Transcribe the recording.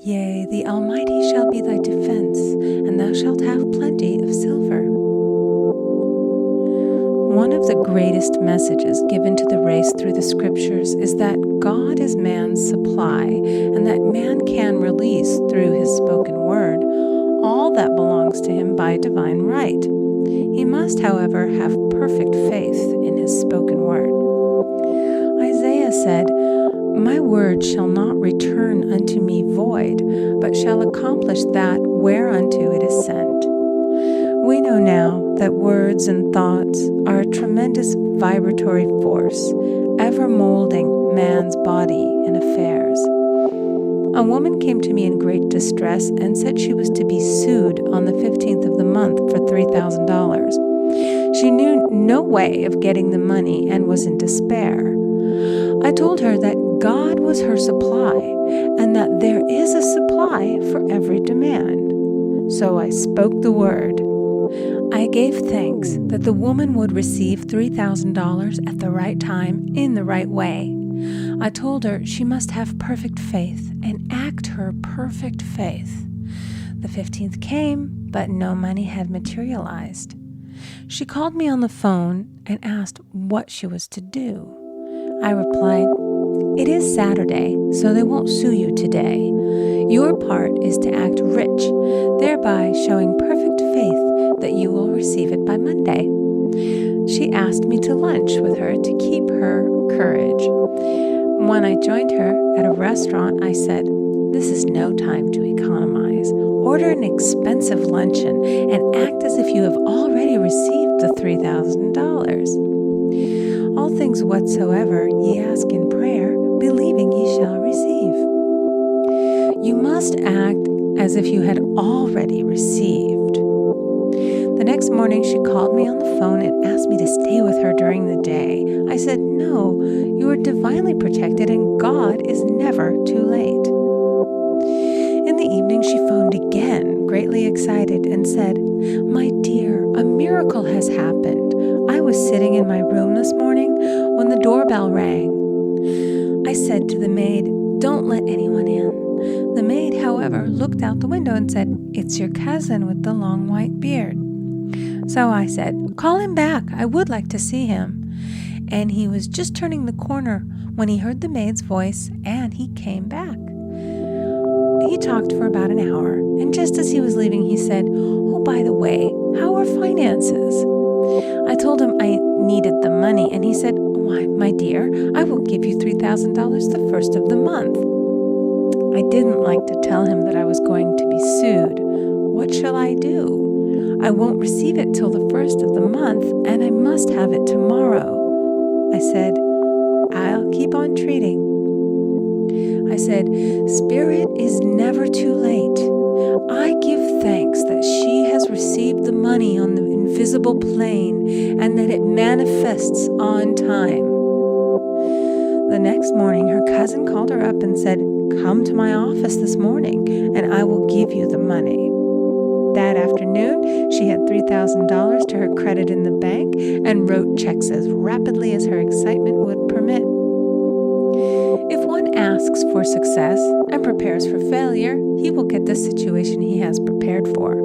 Yea, the Almighty shall be thy defense, and thou shalt have plenty of silver. One of the greatest messages given to the race through the scriptures is that God is man's supply, and that man can release through his spoken word all that belongs to him by divine right. He must, however, have perfect faith in his spoken word. Isaiah said, "My word shall not return unto me void, but shall accomplish that whereunto it is sent." We know now that words and thoughts are a tremendous vibratory force, ever molding man's body and affairs. A woman came to me in great distress and said she was to be sued on the 15th of the month for $3,000. She knew no way of getting the money and was in despair. I told her that God was her supply and that there is a supply for every demand. So I spoke the word. I gave thanks that the woman would receive $3,000 at the right time in the right way. I told her she must have perfect faith and act her perfect faith. The 15th came, but no money had materialized. She called me on the phone and asked what she was to do. I replied, "It is Saturday, so they won't sue you today. Your part is to act rich, thereby showing perfect faith that you will receive it by Monday." She asked me to lunch with her to keep her courage. When I joined her at a restaurant, I said, "This is no time to economize. Order an expensive luncheon and act as if you have already received the $3,000. All things whatsoever ye ask in prayer, believing ye shall receive." You must act as if you had already received. The next morning, she called me on the phone and asked me to stay with her during the day. I said, "No, you are divinely protected and God is never too late." In the evening, she phoned again, greatly excited, and said, "My dear, a miracle has happened. I was sitting in my room this morning when the doorbell rang. I said to the maid, 'Don't let anyone in.' The maid, however, looked out the window and said, 'It's your cousin with the long white beard.' So I said, 'Call him back. I would like to see him.' And he was just turning the corner when he heard the maid's voice, and he came back. He talked for about an hour, and just as he was leaving, he said, 'Oh, by the way, how are finances?' I told him I needed the money, and he said, 'Why, my dear, I will give you $3,000 the first of the month.' I didn't like to tell him that I was going to be sued. What shall I do? I won't receive it till the first of the month, and I must have it tomorrow. I said, 'I'll keep on treating.' I said, 'Spirit is never too late. I give thanks that she has received the money on the invisible plane and that it manifests on time.' The next morning, her cousin called her up and said, 'Come to my office this morning, and I will give you the money.' That afternoon, she had $3,000 to her credit in the bank and wrote checks as rapidly as her excitement would permit. If one asks for success and prepares for failure, he will get the situation he has prepared for.